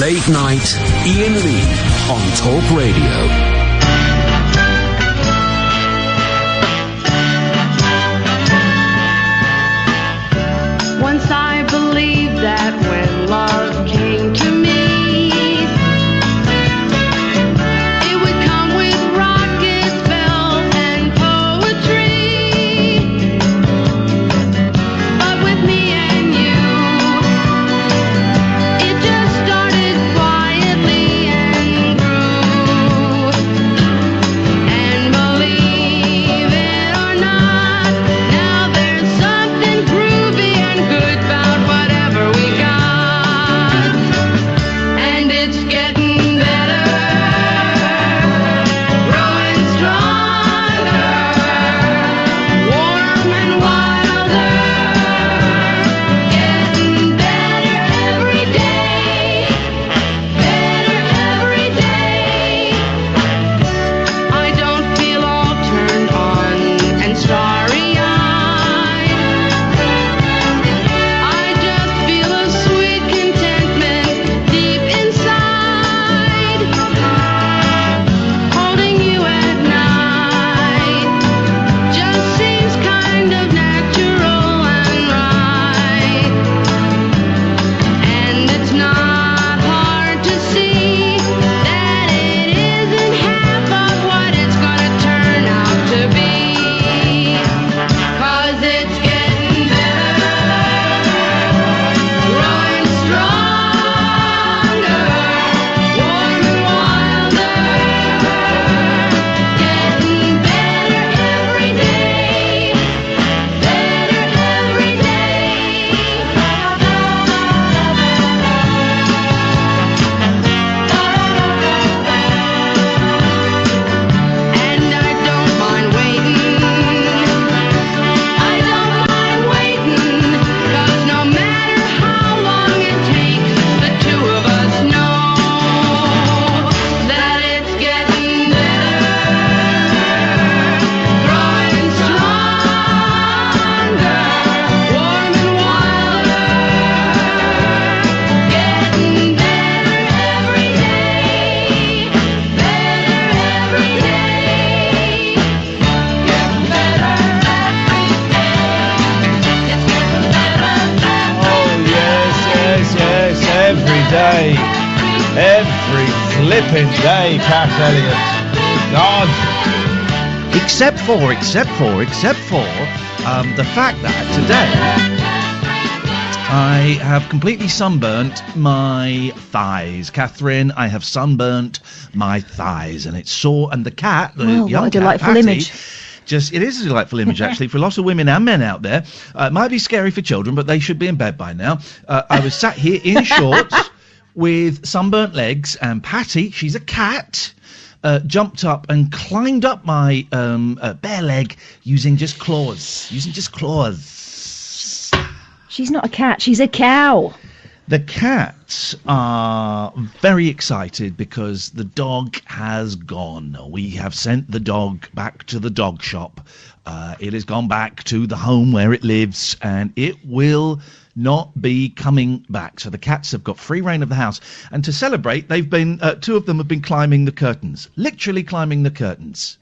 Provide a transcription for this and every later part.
Late Night, Iain Lee on Talk Radio. Once I believed that when love came to me, it would come with rockets, bells, and poetry. But with me and you, it just started quietly and grew. And believe it or not, now there's something groovy and good about whatever we got. And it's getting better, growing stronger, warm and wilder, getting better every day, better every day. I don't feel all turned on and starry-eyed. I just feel a sweet contentment deep inside. Holding you at night just seems kind of natural and right. And it's not hard to see that it isn't half of what it's gonna turn out to be. 'Cause it's getting better, growing stronger, warm and wilder, getting better every day, better every day. And I don't mind waiting. I don't mind waiting, 'cause no matter how long it takes, the two of us know that it's getting better, growing stronger, warm and wilder, getting better every day, better every day, getting better every day. It's getting better Oh, yes, every day. Every flipping day, Cat Elliott. God. Except for the fact that today I have completely sunburnt my thighs. Catherine, I have sunburnt my thighs, and it's sore. And the cat, the Well, young what a cat, delightful Patty, image. it is a delightful image, actually, for lots of women and men out there. It might be scary for children, but they should be in bed by now. I was sat here in shorts with sunburnt legs, and Patty, she's a cat, jumped up and climbed up my bare leg using just claws. She's not a cat, she's a cow. The cats are very excited because the dog has gone. We have sent the dog back to the dog shop. It has gone back to the home where it lives, and it will not be coming back. So the cats have got free reign of the house. And to celebrate, they've been, two of them have been climbing the curtains. Literally climbing the curtains.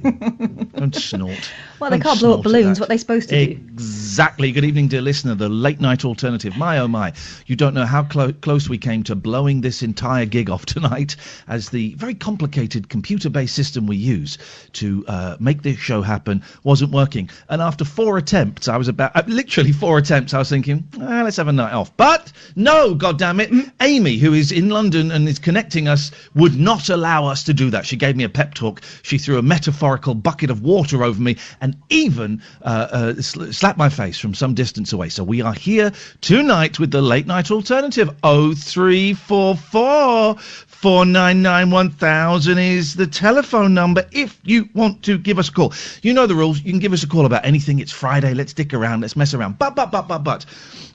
Don't snort. Well, they Don't can't blow up snort at balloons. that. What are they supposed to do? Exactly. Good evening, dear listener. The late night alternative. My, oh my. You don't know how close we came to blowing this entire gig off tonight, as the very complicated computer-based system we use to make this show happen wasn't working. And after 4 attempts, I was literally 4 attempts, I was thinking, let's have a night off. But no, goddammit, Amy, who is in London and is connecting us, would not allow us to do that. She gave me a pep talk. She threw a metaphorical bucket of water over me and even slapped my face from some distance away. So we are here tonight with the late night alternative. 0344 499 1000 is the telephone number if you want to give us a call. You know the rules. You can give us a call about anything. It's Friday. Let's dick around. Let's mess around. But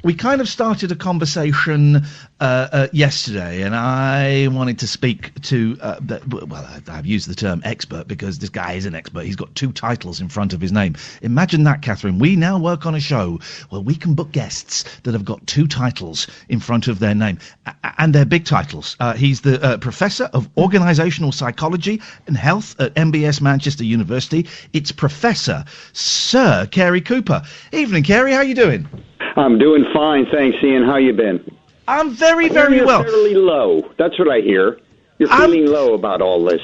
we kind of started a conversation yesterday, and I wanted to speak to, I've used the term expert because this guy is is an expert. He's got 2 titles in front of his name. Imagine that, Catherine. We now work on a show where we can book guests that have got 2 titles in front of their name. And they're big titles. He's the Professor of Organisational Psychology and Health at MBS Manchester University. It's Professor Sir Cary Cooper. Evening, Cary. How you doing? I'm doing fine, thanks, Ian. How you been? I'm very, very You're well. fairly low. That's what I hear. You're feeling low about all this.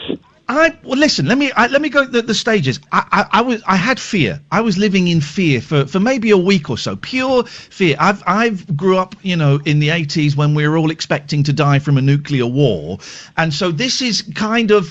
Well, listen. Let me go the stages. I had fear. I was living in fear for maybe a week or so. Pure fear. I've grew up, in the 80s when we were all expecting to die from a nuclear war, and so this is kind of,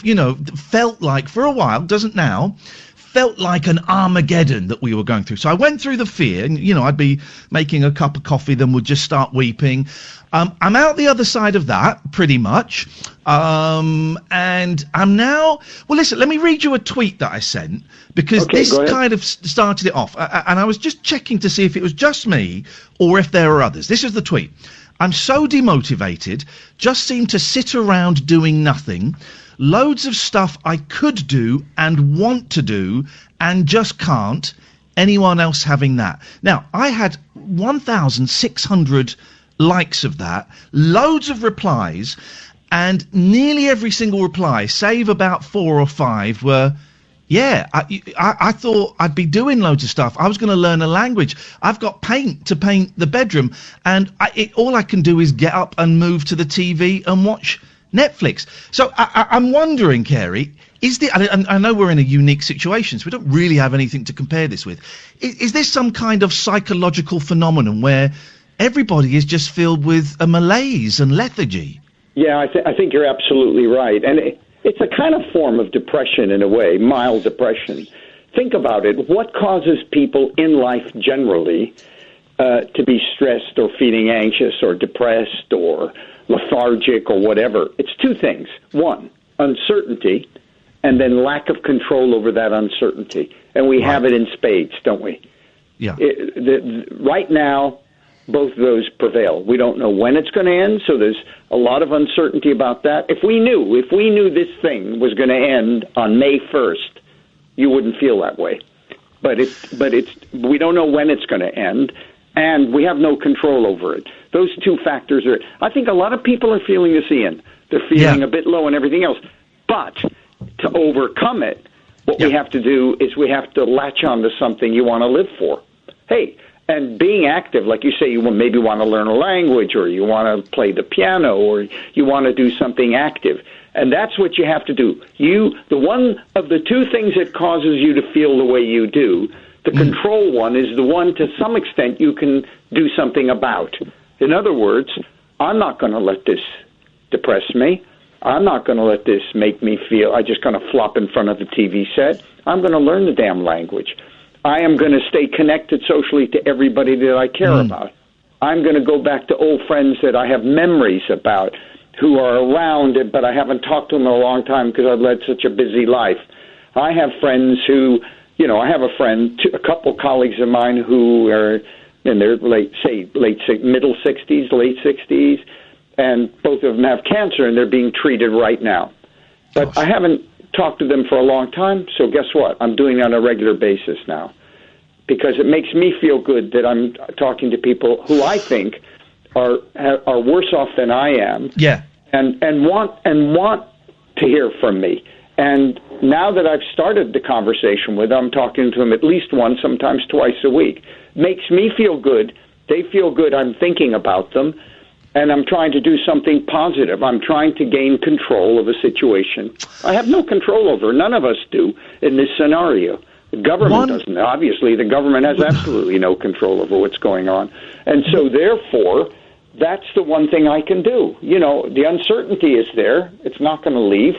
felt like for a while, doesn't now. Felt like an Armageddon that we were going through. So I went through the fear, and I'd be making a cup of coffee, then would just start weeping. I'm out the other side of that, pretty much. And I'm now... Well, listen, let me read you a tweet that I sent, because this kind of started it off. And I was just checking to see if it was just me or if there were others. This is the tweet. I'm so demotivated, just seem to sit around doing nothing. Loads of stuff I could do and want to do and just can't. Anyone else having that? Now, I had 1,600 likes of that, loads of replies, and nearly every single reply, save about 4 or 5, were, yeah, I thought I'd be doing loads of stuff. I was going to learn a language. I've got paint to paint the bedroom, and all I can do is get up and move to the TV and watch Netflix. So I'm wondering, Cary, I know we're in a unique situation, so we don't really have anything to compare this with. Is this some kind of psychological phenomenon where everybody is just filled with a malaise and lethargy? Yeah, I think you're absolutely right. And it's a kind of form of depression in a way, mild depression. Think about it. What causes people in life generally to be stressed or feeling anxious or depressed or lethargic or whatever? It's 2 things. 1, uncertainty, and then lack of control over that uncertainty. And we have it in spades, don't we? Yeah. Right now, both of those prevail. We don't know when it's going to end, so there's a lot of uncertainty about that. If we knew this thing was going to end on May 1st, you wouldn't feel that way. But we don't know when it's going to end, and we have no control over it. Those 2 factors are... I think a lot of people are feeling this, Ian. They're feeling a bit low and everything else. But to overcome it, what we have to do is we have to latch on to something you want to live for. Hey, and being active, like you say, you maybe want to learn a language, or you want to play the piano, or you want to do something active. And that's what you have to do. The one of the 2 things that causes you to feel the way you do, the control one is the one to some extent you can do something about. In other words, I'm not going to let this depress me. I'm not going to let this make me feel I just going to flop in front of the TV set. I'm going to learn the damn language. I am going to stay connected socially to everybody that I care about. I'm going to go back to old friends that I have memories about who are around, but I haven't talked to them in a long time because I've led such a busy life. I have friends who, I have a couple colleagues of mine who are in their middle 60s, late 60s, and both of them have cancer, and they're being treated right now. But I haven't talked to them for a long time, so guess what? I'm doing it on a regular basis now, because it makes me feel good that I'm talking to people who I think are worse off than I am, and want to hear from me. And now that I've started the conversation with them, I'm talking to them at least once, sometimes twice a week. Makes me feel good. They feel good. I'm thinking about them. And I'm trying to do something positive. I'm trying to gain control of a situation I have no control over. None of us do in this scenario. The government doesn't. Obviously, the government has absolutely no control over what's going on. And so, therefore, that's the one thing I can do. The uncertainty is there. It's not going to leave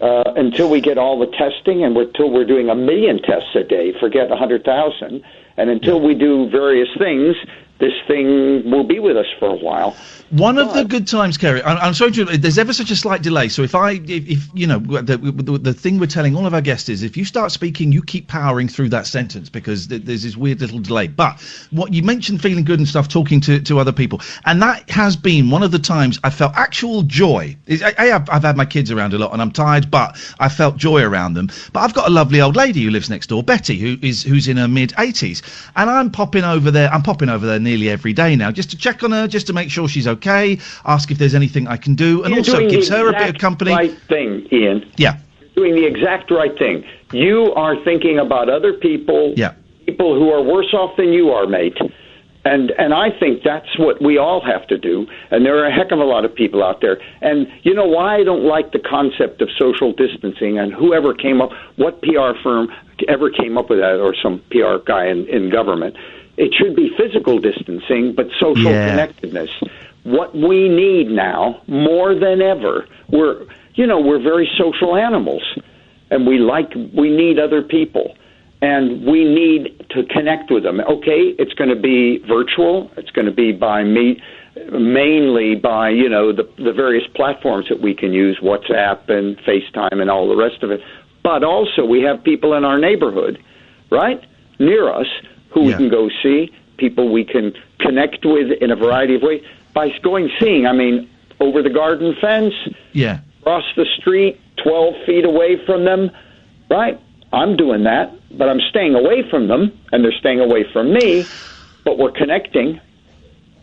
until we get all the testing, and until we're doing 1 million tests a day, forget 100,000. And until we do various things, this thing will be with us for a while. One of the good times, Cary, I'm sorry to, there's ever such a slight delay. So if you know, the thing we're telling all of our guests is if you start speaking, you keep powering through that sentence because there's this weird little delay. But what you mentioned, feeling good and stuff, talking to other people. And that has been one of the times I felt actual joy. I've had my kids around a lot and I'm tired, but I felt joy around them. But I've got a lovely old lady who lives next door, Betty, who's in her mid-80s. And I'm popping over there nearly every day now just to check on her, just to make sure she's okay, ask if there's anything I can do, and also gives her a bit of company. Right thing, Ian. Yeah. You're doing the exact right thing. You are thinking about other people, yeah, people who are worse off than you are, mate. And I think that's what we all have to do. And there are a heck of a lot of people out there. And you know why I don't like the concept of social distancing, and whoever came up, what PR firm ever came up with that, or some PR guy in government. It should be physical distancing, but social connectedness. What we need now, more than ever, we're very social animals, and we need other people, and we need to connect with them. Okay, it's going to be virtual. It's going to be by me, mainly by the various platforms that we can use, WhatsApp and FaceTime and all the rest of it. But also we have people in our neighborhood, right, near us, who we can go see, people we can connect with in a variety of ways. By seeing, I mean, over the garden fence, across the street, 12 feet away from them, right? I'm doing that, but I'm staying away from them, and they're staying away from me, but we're connecting.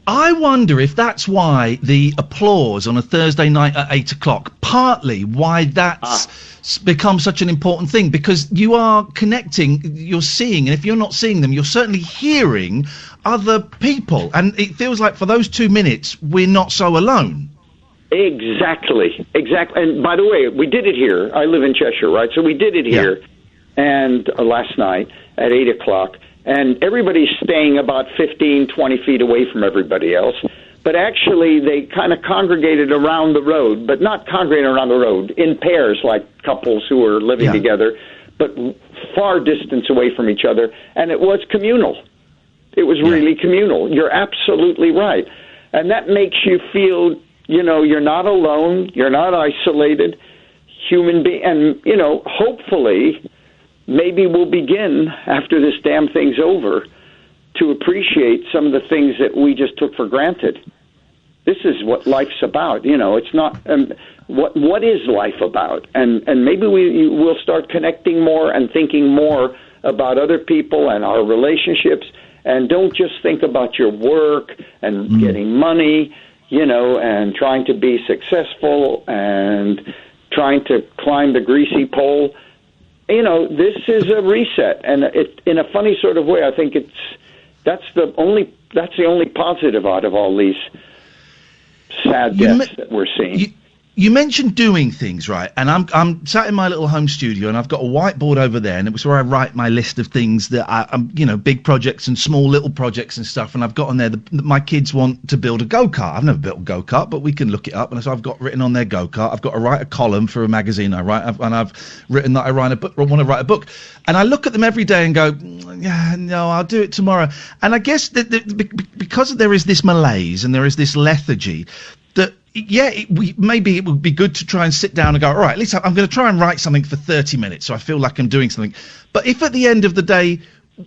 I wonder if that's why the applause on a Thursday night at 8 o'clock, partly why that's become such an important thing, because you are connecting, you're seeing, and if you're not seeing them, you're certainly hearing other people. And it feels like for those 2 minutes, we're not so alone. Exactly. And by the way, we did it here. I live in Cheshire, right? So we did it here and last night at 8 o'clock. And everybody's staying about 15, 20 feet away from everybody else. But actually, they kind of congregated around the road, but not congregated around the road, in pairs like couples who are living together, but far distance away from each other. And it was communal. It was really communal. You're absolutely right. And that makes you feel, you're not alone. You're not isolated. Human being. And, hopefully, maybe we'll begin, after this damn thing's over, to appreciate some of the things that we just took for granted. This is what life's about. It's not what is life about? And maybe we'll start connecting more and thinking more about other people and our relationships, and don't just think about your work and getting money, and trying to be successful and trying to climb the greasy pole. This is a reset, and it, in a funny sort of way, I think that's the only positive out of all these sad deaths that we're seeing. You mentioned doing things, right? And I'm sat in my little home studio, and I've got a whiteboard over there, and it was where I write my list of things that big projects and small little projects and stuff. And I've got on there my kids want to build a go-kart. I've never built a go-kart, but we can look it up. And so I've got written on there go-kart. I've got to write a column for a magazine I write, and I've written that I want to write a book. And I look at them every day and go, no, I'll do it tomorrow. And I guess because there is this malaise and there is this lethargy, that maybe it would be good to try and sit down and go, all right, at least I'm going to try and write something for 30 minutes so I feel like I'm doing something. But if at the end of the day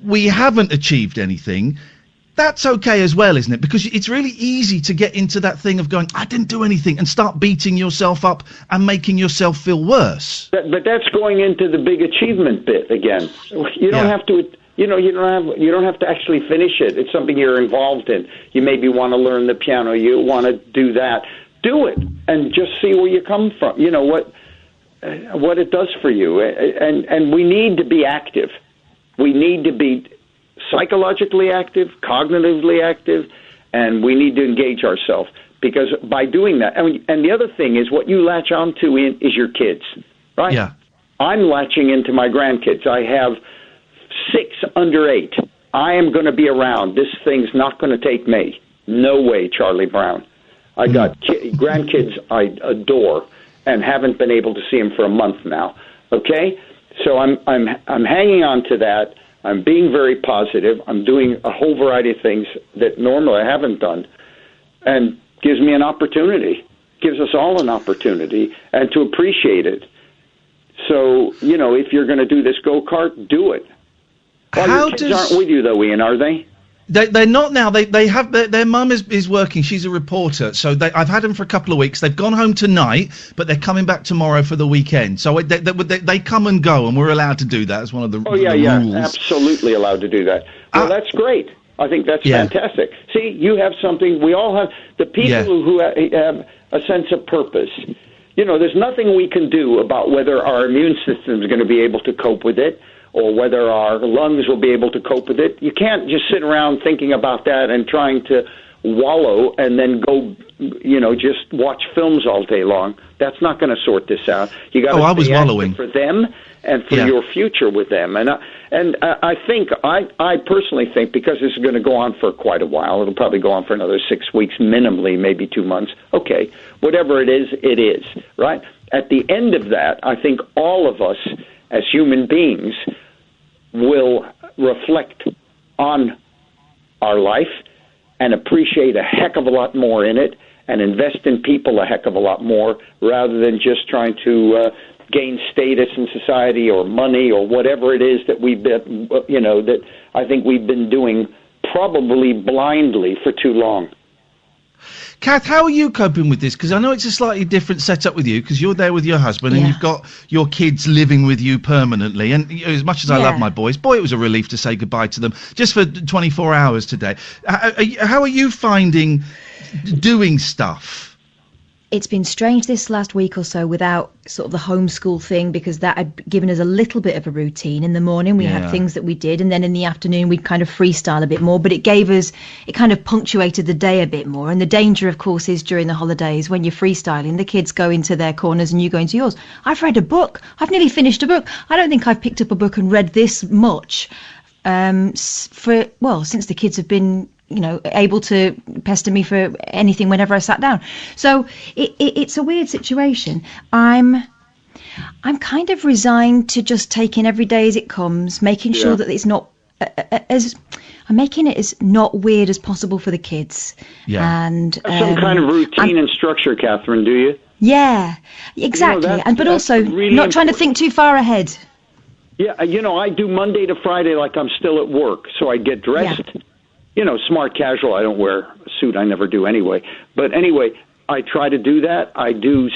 we haven't achieved anything, that's okay as well, isn't it? Because it's really easy to get into that thing of going, I didn't do anything, and start beating yourself up and making yourself feel worse. But that's going into the big achievement bit again. You don't have to... You don't have to actually finish it. It's something you're involved in. You maybe want to learn the piano. You want to do that. Do it and just see where you come from. What it does for you. And we need to be active. We need to be psychologically active, cognitively active, and we need to engage ourselves. Because by doing that, and the other thing is what you latch onto is your kids, right? Yeah. I'm latching into my grandkids. I have 6 under 8. I am going to be around. This thing's not going to take me. No way, Charlie Brown. I got grandkids I adore and haven't been able to see them for a month now. Okay, so I'm hanging on to that. I'm being very positive. I'm doing a whole variety of things that normally I haven't done, and gives me an opportunity, gives us all an opportunity, and to appreciate it. So, if you're going to do this go-kart, do it. Your kids aren't with you, though, Ian, are they? They're not now. They have their mum is working. She's a reporter, so I've had them for a couple of weeks. They've gone home tonight, but they're coming back tomorrow for the weekend. So they come and go, and we're allowed to do that. It's one of the rules. Absolutely allowed to do that. Well, that's great. I think that's fantastic. See, you have something. We all have the people who have a sense of purpose. There's nothing we can do about whether our immune system is going to be able to cope with it, or whether our lungs will be able to cope with it. You can't just sit around thinking about that and trying to wallow and then go, just watch films all day long. That's not going to sort this out. You got to be active for them and for your future with them. And I think, I personally think, because this is going to go on for quite a while, it'll probably go on for another 6 weeks, minimally, maybe 2 months. Okay, whatever it is, right? At the end of that, I think all of us, as human beings, will reflect on our life and appreciate a heck of a lot more in it, and invest in people a heck of a lot more, rather than just trying to gain status in society or money or whatever it is that we've been, that I think we've been doing probably blindly for too long. Kath, how are you coping with this? Because I know it's a slightly different setup with you, because you're there with your husband and you've got your kids living with you permanently. And as much as I love my boys, boy, it was a relief to say goodbye to them just for 24 hours today. How are you finding doing stuff? It's been strange this last week or so without sort of the homeschool thing, because that had given us a little bit of a routine. In the morning we had things that we did, and then in the afternoon we'd kind of freestyle a bit more, but it kind of punctuated the day a bit more. And the danger, of course, is during the holidays when you're freestyling, the kids go into their corners and you go into yours. I've read a book. I've nearly finished a book. I don't think I've picked up a book and read this much since the kids have been able to pester me for anything whenever I sat down. So it's a weird situation. I'm kind of resigned to just taking every day as it comes, making sure that it's not I'm making it as not weird as possible for the kids. Yeah. And some kind of routine and structure, Catherine, do you? Yeah, exactly. But also really not trying to think too far ahead. Yeah, I do Monday to Friday like I'm still at work, so I get dressed. Yeah. Smart casual. I don't wear a suit. I never do anyway. But anyway, I try to do that. I do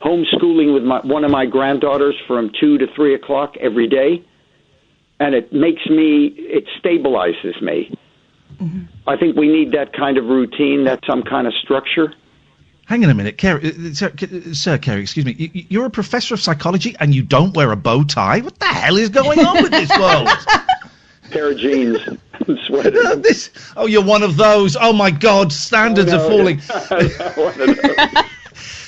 homeschooling with one of my granddaughters from 2 to 3 o'clock every day. And it stabilizes me. Mm-hmm. I think we need that kind of routine, some kind of structure. Hang on a minute, Sir Cary, excuse me. You're a professor of psychology and you don't wear a bow tie? What the hell is going on with this world? Pair of jeans and sweater. You're one of those. Oh my God, standards are falling.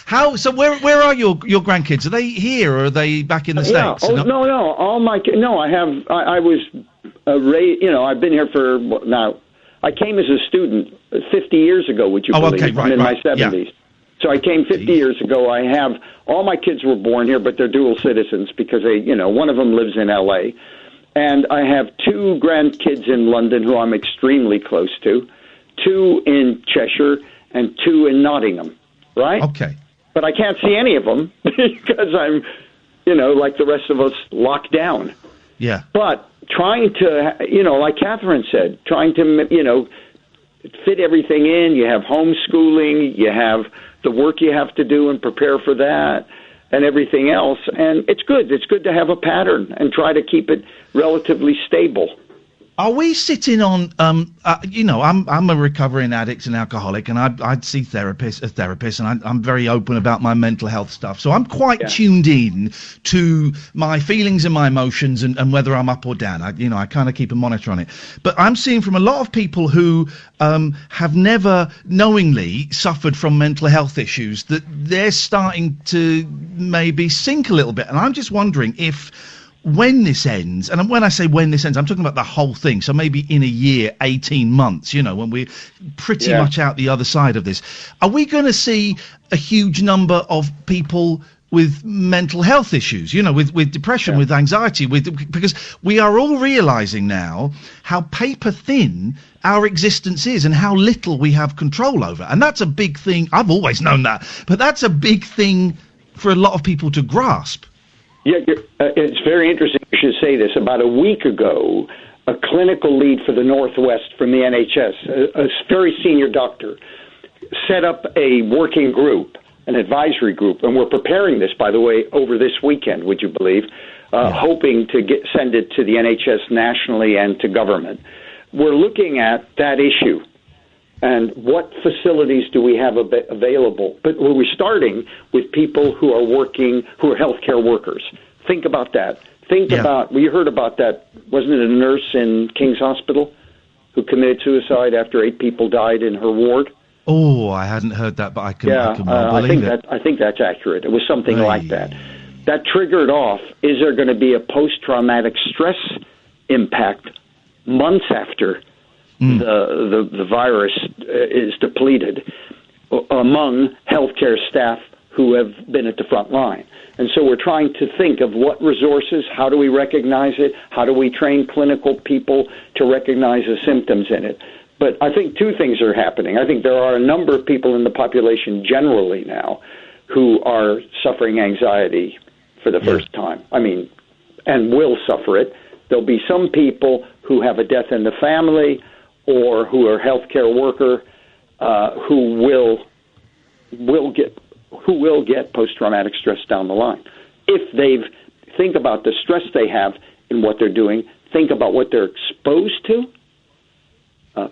How? So where are your grandkids? Are they here or are they back in the States? No. All my I have. I was raised. I've been here for now. I came as a student 50 years ago. Would you believe? Okay, right, I'm in my 70s. Yeah. So I came 50 years ago. I have all my kids were born here, but they're dual citizens because one of them lives in L.A. And I have 2 grandkids in London who I'm extremely close to, 2 in Cheshire, and 2 in Nottingham, right? Okay. But I can't see any of them because I'm, like the rest of us, locked down. Yeah. But trying to, like Catherine said, trying to, fit everything in. You have homeschooling, you have the work you have to do and prepare for that, and everything else. And it's good. It's good to have a pattern and try to keep it relatively stable. Are we sitting on, I'm a recovering addict and alcoholic, and I'd see a therapist, and I'm very open about my mental health stuff. So I'm quite tuned in to my feelings and my emotions and whether I'm up or down. I kind of keep a monitor on it. But I'm seeing from a lot of people who have never knowingly suffered from mental health issues that they're starting to maybe sink a little bit. And I'm just wondering if, when this ends, and when I say when this ends, I'm talking about the whole thing, so maybe in a year, 18 months, when we're pretty much out the other side of this, are we going to see a huge number of people mental health issues, with depression, with anxiety, because we are all realizing now how paper thin our existence is and how little we have control over. And that's a big thing. I've always known that, but that's a big thing for a lot of people to grasp. Yeah, it's very interesting you should say this. About a week ago, a clinical lead for the Northwest from the NHS, a very senior doctor, set up a working group, an advisory group, and we're preparing this, by the way, over this weekend, would you believe, hoping to send it to the NHS nationally and to government. We're looking at that issue and what facilities do we have available. But we're starting with people who are healthcare workers. Think about that. Think about, we heard about that, wasn't it a nurse in King's Hospital who committed suicide after 8 people died in her ward? Oh, I hadn't heard that, but I can believe it. I think that's accurate. It was something like that. That triggered off, is there going to be a post-traumatic stress impact months after the virus is depleted among healthcare staff who have been at the front line? And so we're trying to think of what resources, how do we recognize it, how do we train clinical people to recognize the symptoms in it. But I think 2 things are happening. I think there are a number of people in the population generally now who are suffering anxiety for the first time. I mean, and will suffer it. There'll be some people who have a death in the family or who are healthcare worker who will get post-traumatic stress down the line. If think about the stress they have in what they're doing, think about what they're exposed to,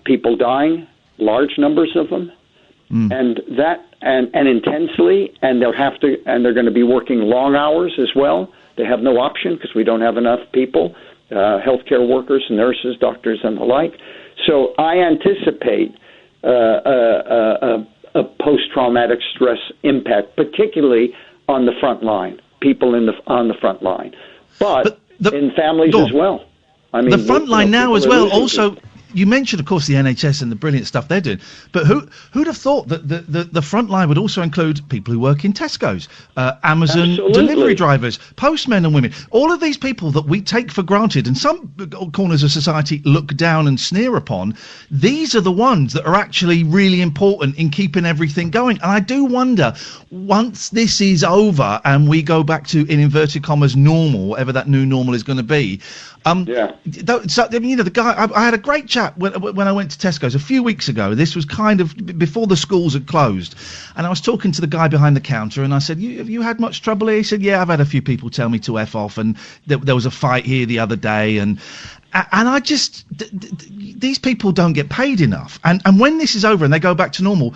people dying, large numbers of them, and intensely, and they're going to be working long hours as well. They have no option because we don't have enough people, healthcare workers, nurses, doctors, and the like. So I anticipate a post-traumatic stress impact, particularly on the front line, people on the front line, but in families as well. I mean, the front line now as well. Also, you mentioned, of course, the NHS and the brilliant stuff they're doing, but who'd have thought that the front line would also include people who work in Tesco's, Amazon delivery drivers, postmen and women, all of these people that we take for granted and some corners of society look down and sneer upon. These are the ones that are actually really important in keeping everything going. And I do wonder, once this is over and we go back to, in inverted commas, normal, whatever that new normal is going to be, the guy, I had a great chat when I went to Tesco's a few weeks ago. This was kind of before the schools had closed, and I was talking to the guy behind the counter, and I said, have you had much trouble here? He said, yeah, I've had a few people tell me to F off, and there was a fight here the other day, and I just, these people don't get paid enough. And when this is over and they go back to normal,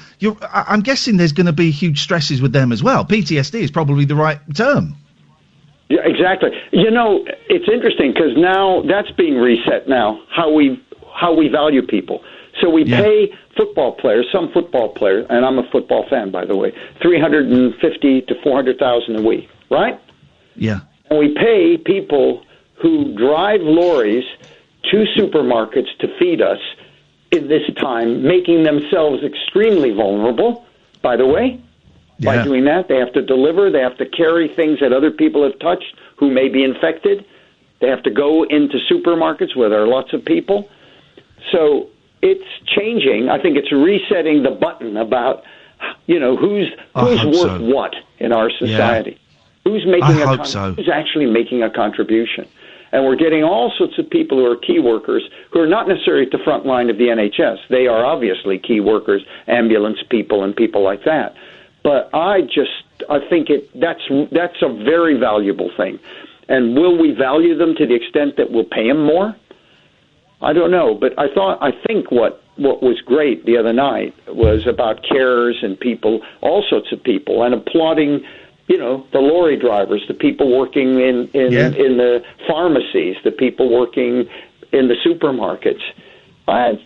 I'm guessing there's going to be huge stresses with them as well. PTSD is probably the right term. Yeah, exactly. It's interesting because now that's being reset now, how we value people. So we pay football players, some football players, and I'm a football fan, by the way, $350,000 to $400,000 a week, right? Yeah. And we pay people who drive lorries to supermarkets to feed us in this time, making themselves extremely vulnerable, by the way. By doing that, they have to deliver, they have to carry things that other people have touched who may be infected. They have to go into supermarkets where there are lots of people. So it's changing. I think it's resetting the button about, who's worth what in our society. Who's who's actually making a contribution. And we're getting all sorts of people who are key workers who are not necessarily at the front line of the NHS. They are obviously key workers, ambulance people and people like that. But I think that's a very valuable thing. And will we value them to the extent that we'll pay them more? I don't know. But I think what was great the other night was about carers and people, all sorts of people, and applauding, the lorry drivers, the people working in the pharmacies, the people working in the supermarkets. I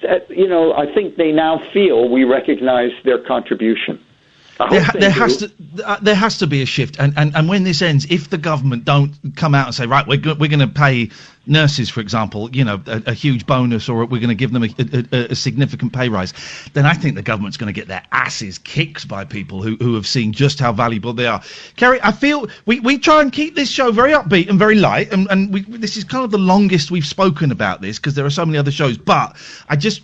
think they now feel we recognize their contribution. There has to be a shift, and when this ends, if the government don't come out and say, right, we're going to pay nurses, for example, a huge bonus, or we're going to give them a significant pay rise, then I think the government's going to get their asses kicked by people who have seen just how valuable they are. Cary, I feel we try and keep this show very upbeat and very light, and this is kind of the longest we've spoken about this because there are so many other shows. But I just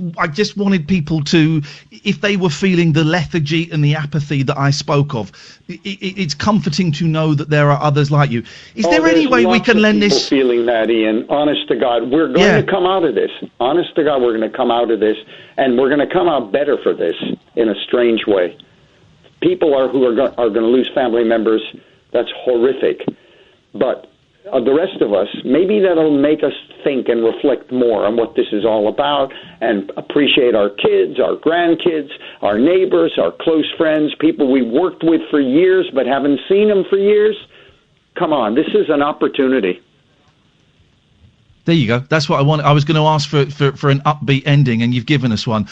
wanted people to, if they were feeling the lethargy and the apathy that I spoke of, it's comforting to know that there are others like you. Is there any way we can lend this? Feeling that, Ian. Honest to God, we're going to come out of this. Honest to God, we're going to come out of this, and we're going to come out better for this in a strange way. People who are going to lose family members. That's horrific. But the rest of us, maybe that'll make us think and reflect more on what this is all about and appreciate our kids, our grandkids, our neighbors, our close friends, people we worked with for years but haven't seen them for years. Come on, this is an opportunity. There you go. That's what I want. I was going to ask for an upbeat ending, and you've given us one.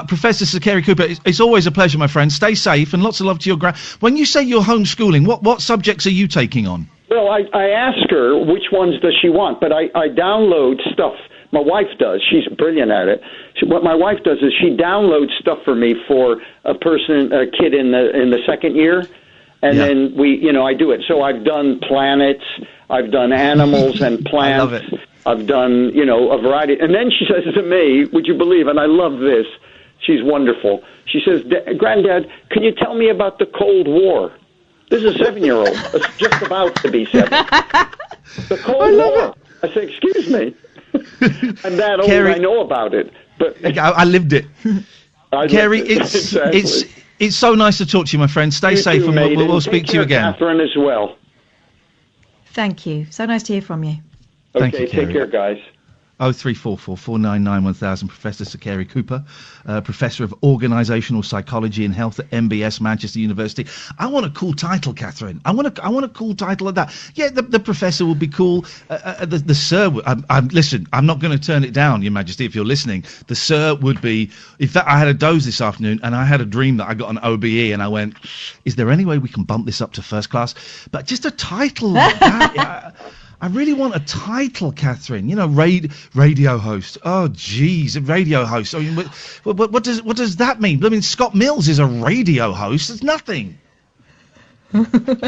Professor Cary Cooper, it's always a pleasure, my friend. Stay safe, and lots of love to your When you say you're homeschooling, what subjects are you taking on? Well, I ask her which ones does she want, but I download stuff. My wife does. She's brilliant at it. What my wife does is she downloads stuff for me for a kid in the second year, and then I do it. So I've done planets, I've done animals and plants. I love it. I've done, a variety. And then she says to me, would you believe, and I love this, she's wonderful. She says, Granddad, can you tell me about the Cold War? This is a 7-year-old, just about to be 7. The Cold War. I say, excuse me. I'm that old, Cary, I know about it. But I lived it. Cary, exactly. It's so nice to talk to you, my friend. Stay safe, and we'll speak to you again. Catherine as well. Thank you. So nice to hear from you. Thank you, take care, guys. 0344 499 1000. Professor Cary Cooper, Professor of Organisational Psychology and Health at MBS Manchester University. I want a cool title, Catherine. I want a cool title of that. Yeah, the professor would be cool. The sir. Listen, I'm not going to turn it down, Your Majesty, if you're listening. The sir would be. In fact, I had a doze this afternoon, and I had a dream that I got an OBE, and I went, "Is there any way we can bump this up to first class?" But just a title like that. I really want a title, Catherine. Radio host. Oh, geez, a radio host. I mean, what does that mean? I mean, Scott Mills is a radio host. It's nothing.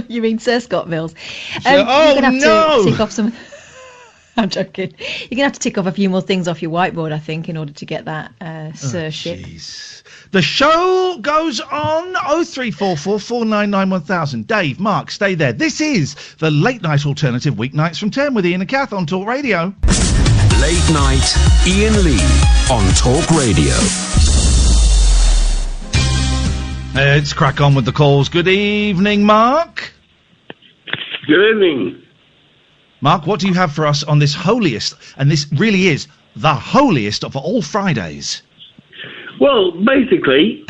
You mean Sir Scott Mills? You're gonna have to tick off some. I'm joking. You're gonna have to tick off a few more things off your whiteboard, I think, in order to get that sirship. Jeez. The show goes on. 0344 499 1000. Dave, Mark, stay there. This is the Late Night Alternative, weeknights from 10 with Iain and Kath on Talk Radio. Late Night, Iain Lee on Talk Radio. Let's crack on with the calls. Good evening, Mark. Good evening. Mark, what do you have for us on this holiest, and this really is the holiest of all Fridays? Well, basically,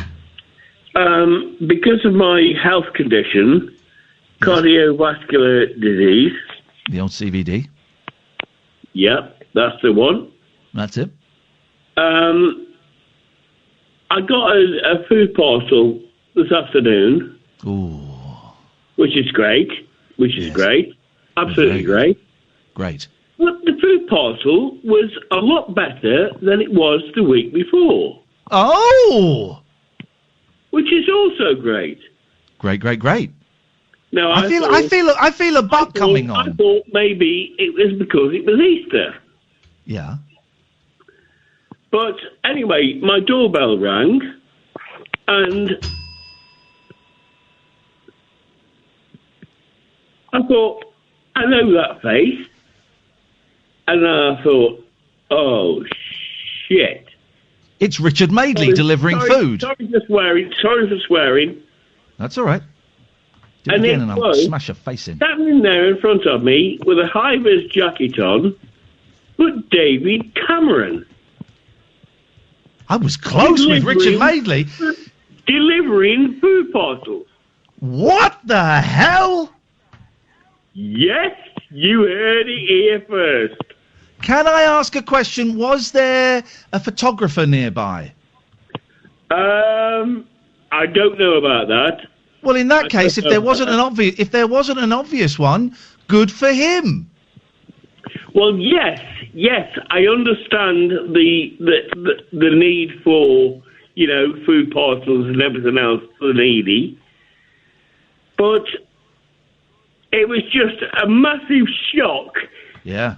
because of my health condition, cardiovascular disease. The old CVD. Yep, that's the one. That's it. I got a food parcel this afternoon. Ooh. Which is great. Great. Absolutely great. Great. But the food parcel was a lot better than it was the week before. Oh! Which is also great. Great. Now I feel a butt coming on. I thought maybe it was because it was Easter. Yeah. But anyway, my doorbell rang, and I thought, I know that face. And I thought, oh, shit. It's Richard Madeley delivering food. Sorry for swearing. That's all right. Do it again and I'll smash your face in. Standing there in front of me with a high-vis jacket on, but David Cameron. I was close with Richard Madeley. Delivering food parcels. What the hell? Yes, you heard it here first. Can I ask a question? Was there a photographer nearby? I don't know about that. Well, in that case, if there wasn't an obvious one, good for him. Well, yes, I understand the need for, food parcels and everything else for the needy, but it was just a massive shock. Yeah.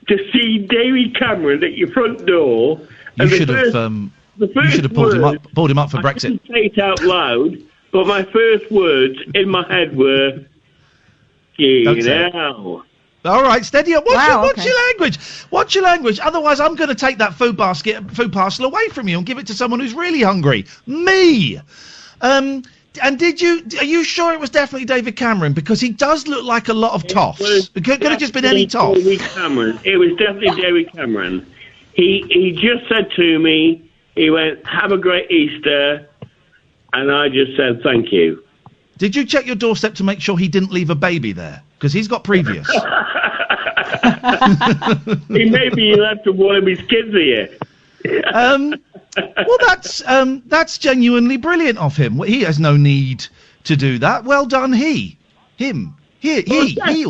To see David Cameron at your front door. You should have pulled him up for Brexit. I didn't say it out loud, but my first words in my head were, "Now." All right, steady up. Watch Okay. your language. Watch your language. Otherwise, I'm going to take that food parcel away from you and give it to someone who's really hungry. Me. And are you sure it was definitely David Cameron? Because he does look like a lot of toffs. It could have just been any toff. David Cameron. It was definitely David Cameron. He just said to me, he went, "Have a great Easter," and I just said, "Thank you." Did you check your doorstep to make sure he didn't leave a baby there? Because he's got previous. He left one of his kids here. Well, that's genuinely brilliant of him. He has no need to do that. Well done, him. He'll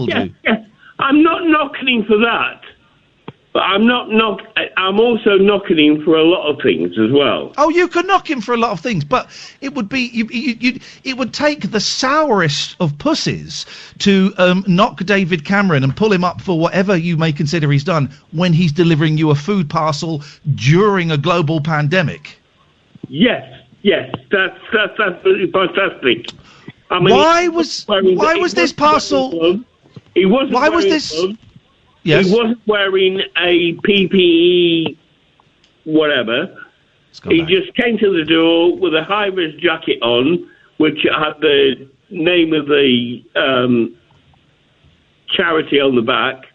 do. Yes. I'm not knocking him for that, but I'm also knocking him for a lot of things as well. Oh, you could knock him for a lot of things, but it would be it would take the sourest of pussies to knock David Cameron and pull him up for whatever you may consider he's done when he's delivering you a food parcel during a global pandemic. Yes, that's absolutely fantastic. I mean, why was this parcel? He wasn't. Why was this? Gloves. Yes. He wasn't wearing a PPE, whatever. He just came to the door with a high-vis jacket on, which had the name of the charity on the back.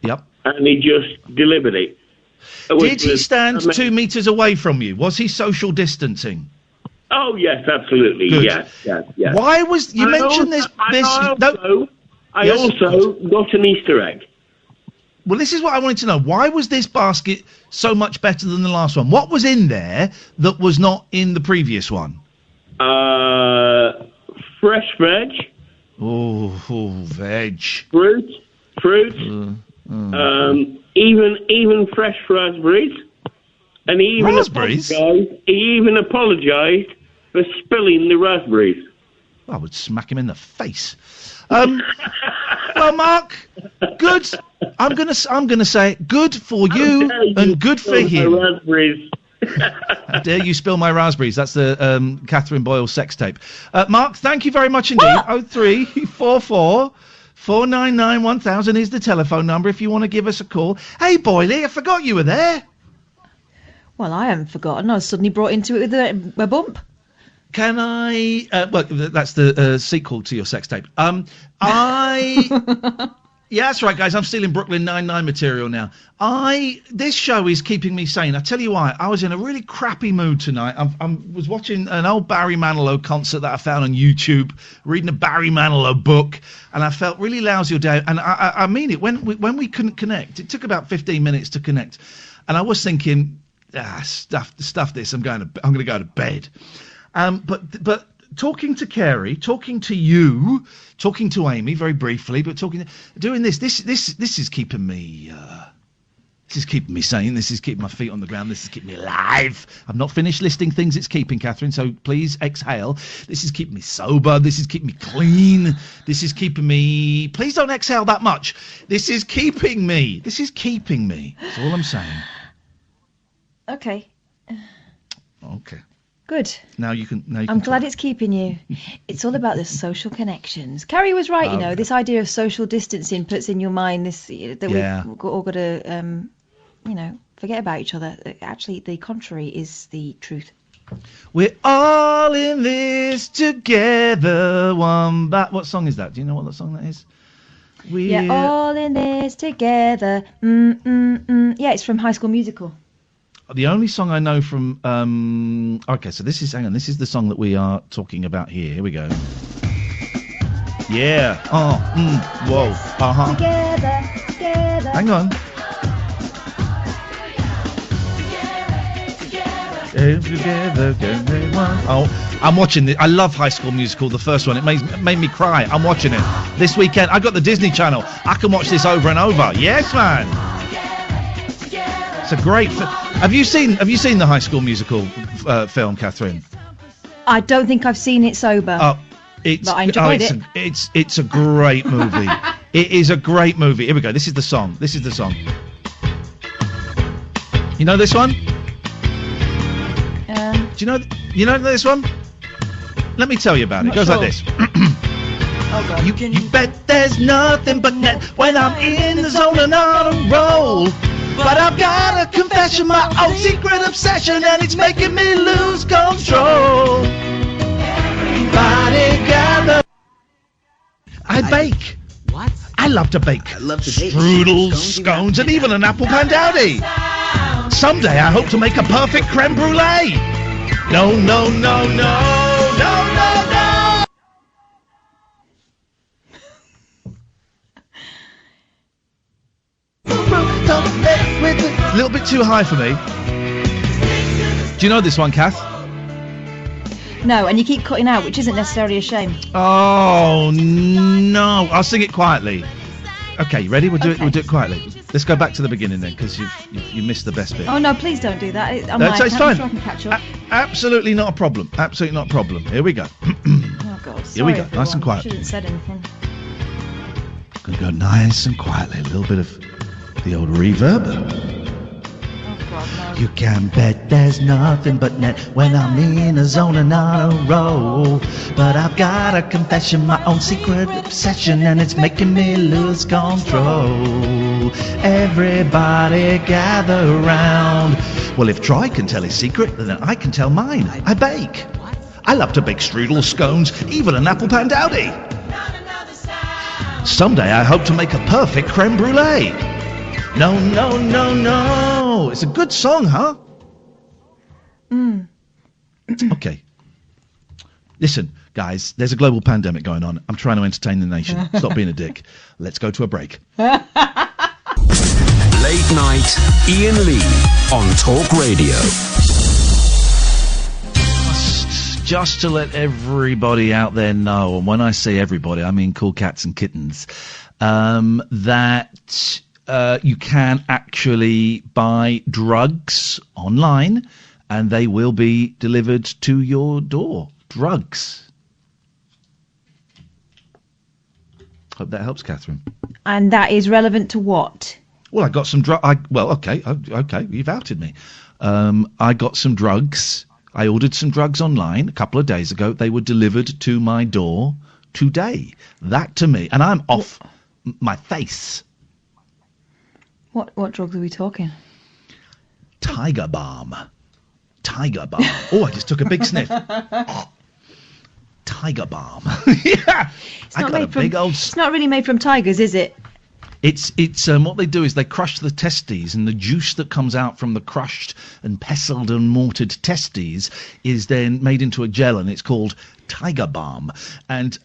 Yep. And he just delivered it. Did he stand 2 meters away from you? Was he social distancing? Oh, yes, absolutely. Good. Yes. Why was... You mentioned I also got an Easter egg. Well, this is what I wanted to know. Why was this basket so much better than the last one? What was in there that was not in the previous one? Fresh veg. Oh, veg. Fruit. Even fresh raspberries. And he even apologised for spilling the raspberries. I would smack him in the face. Well, Mark, good. I'm gonna say good for you and good for him. Raspberries. How dare you spill my raspberries? That's the Catherine Boyle sex tape. Mark, thank you very much indeed. 0344 499 1000 is the telephone number if you want to give us a call. Hey, Boyley, I forgot you were there. Well, I haven't forgotten. I was suddenly brought into it with a bump. Can I? Well, that's the sequel to your sex tape. Yeah, that's right, guys. I'm stealing Brooklyn Nine-Nine material now. This show is keeping me sane. I tell you why. I was in a really crappy mood tonight. I was watching an old Barry Manilow concert that I found on YouTube, reading a Barry Manilow book, and I felt really lousy all day. And I mean it. When we couldn't connect, it took about 15 minutes to connect, and I was thinking, stuff this. I'm going to go to bed. But talking to Cary, talking to you, talking to Amy very briefly, but doing this is keeping me. This is keeping me sane. This is keeping my feet on the ground. This is keeping me alive. I've not finished listing things it's keeping, Catherine. So please exhale. This is keeping me sober. This is keeping me clean. This is keeping me. Please don't exhale that much. This is keeping me. This is keeping me. That's all I'm saying. Okay. Good. Now you can. I'm glad it's keeping you. It's all about the social connections. Cary was right, this idea of social distancing puts in your mind we've all got to, forget about each other. Actually, the contrary is the truth. We're all in this together. What song is that? Do you know what the song that is? We're all in this together. Yeah, it's from High School Musical. The only song I know from so this is the song that we are talking about here. Here we go. Yeah. Whoa. Uh-huh. Together. Hang on. Together. I'm watching it. I love High School Musical, the first one. It made me cry. I'm watching it this weekend. I got the Disney Channel. I can watch this over and over. Yes, man. It's a great. Have you seen the High School Musical film, Catherine? I don't think I've seen it sober. But I enjoyed it. It's a great movie. It is a great movie. Here we go. This is the song. You know this one? Do you know this one? Let me tell you about it. It goes like this. Oh God. You bet there's nothing but net when I'm in the zone and on a roll. But I've got a confession, my own secret obsession, and it's making me lose control. Everybody gather. I bake. What? I love to bake. I love to bake. Strudels, scones, and even an apple pandowdy. Someday I hope to make a perfect creme brulee. No, no, no, no, no, no, no. A little bit too high for me. Do you know this one, Kath? No, and you keep cutting out, which isn't necessarily a shame. Oh no! I'll sing it quietly. Okay, you ready? We'll do it quietly. Let's go back to the beginning then, because you missed the best bit. Oh no! Please don't do that. It's fine. I'm sure I can catch up. Absolutely not a problem. Absolutely not a problem. Here we go. Oh God! Here we go. Everyone. Nice and quiet. I shouldn't have said anything. Gonna go nice and quietly. A little bit of the old reverb. Oh God, no. You can bet there's nothing but net when I'm in a zone and on a roll. But I've got a confession, my own secret obsession, and it's making me lose control. Everybody gather round. Well, if Troy can tell his secret, then I can tell mine. I bake. I love to bake strudel, scones, even an apple pandowdy. Someday I hope to make a perfect creme brulee. No, no, no, no. It's a good song, huh? Okay. Listen, guys, there's a global pandemic going on. I'm trying to entertain the nation. Stop being a dick. Let's go to a break. Late night, Iain Lee on Talk Radio. Just to let everybody out there know, and when I say everybody, I mean cool cats and kittens, that you can actually buy drugs online and they will be delivered to your door. Drugs. Hope that helps, Catherine. And that is relevant to what? Well, I got some okay, you've outed me. I got some drugs. I ordered some drugs online a couple of days ago. They were delivered to my door today. That to me, and I'm off my face. What drugs are we talking? Tiger Balm. Tiger Balm. Oh, I just took a big sniff. Tiger Balm. Yeah. It's not really made from tigers, is it? It's what they do is they crush the testes, and the juice that comes out from the crushed and pestled and mortared testes is then made into a gel, and it's called Tiger Balm. And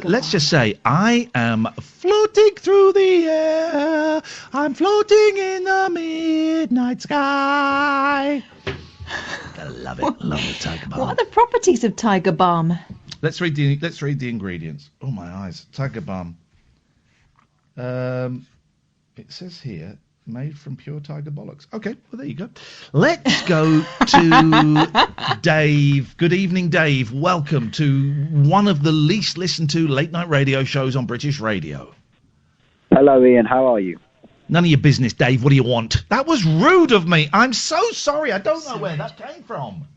let's just say I am floating through the air. I'm floating in the midnight sky. I love it. Love the Tiger Balm. What are the properties of Tiger Balm? Let's read the ingredients. Oh my eyes. Tiger Balm. It says here, made from pure tiger bollocks. Okay, well, there you go. Let's go to Dave. Good evening, Dave. Welcome to one of the least listened to late night radio shows on British radio. Hello, Ian. How are you? None of your business, Dave. What do you want? That was rude of me. I'm so sorry. I don't know where that came from.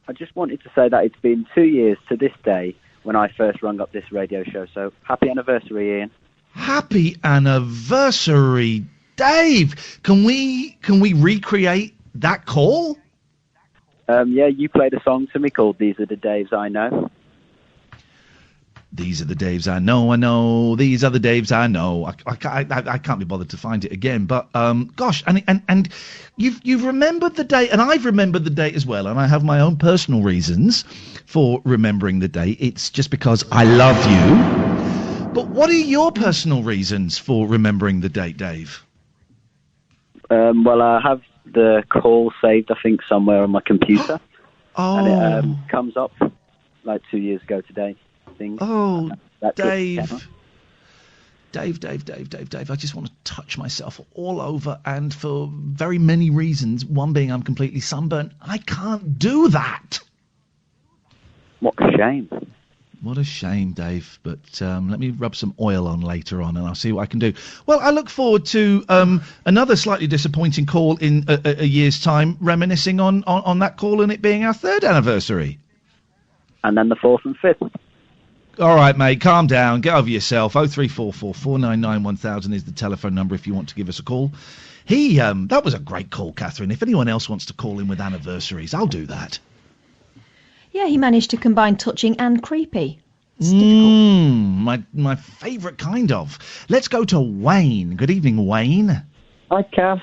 I just wanted to say that it's been 2 years to this day when I first rung up this radio show. So happy anniversary, Ian. Happy anniversary, Dave. Can we recreate that call? Yeah, you played a song to me called "These Are the Daves I Know." These are the Daves I know. These are the Daves I know. I can't be bothered to find it again. But gosh, and you've remembered the date, and I've remembered the date as well. And I have my own personal reasons for remembering the date. It's just because I love you. But what are your personal reasons for remembering the date, Dave? Well, I have the call saved, I think, somewhere on my computer. Oh. And it comes up like 2 years ago today. Things. Oh, That's Dave. Dave, I just want to touch myself all over, and for very many reasons, one being I'm completely sunburnt. I can't do that. What a shame. What a shame, Dave. But let me rub some oil on later on, and I'll see what I can do. Well, I look forward to another slightly disappointing call in a year's time, reminiscing on that call and it being our 3rd anniversary. And then the 4th and 5th. All right, mate, calm down. Get over yourself. 0344 499 1000 is the telephone number if you want to give us a call. That was a great call, Catherine. If anyone else wants to call in with anniversaries, I'll do that. Yeah, he managed to combine touching and creepy. It's difficult. My favourite kind of. Let's go to Wayne. Good evening, Wayne. Hi, Kath.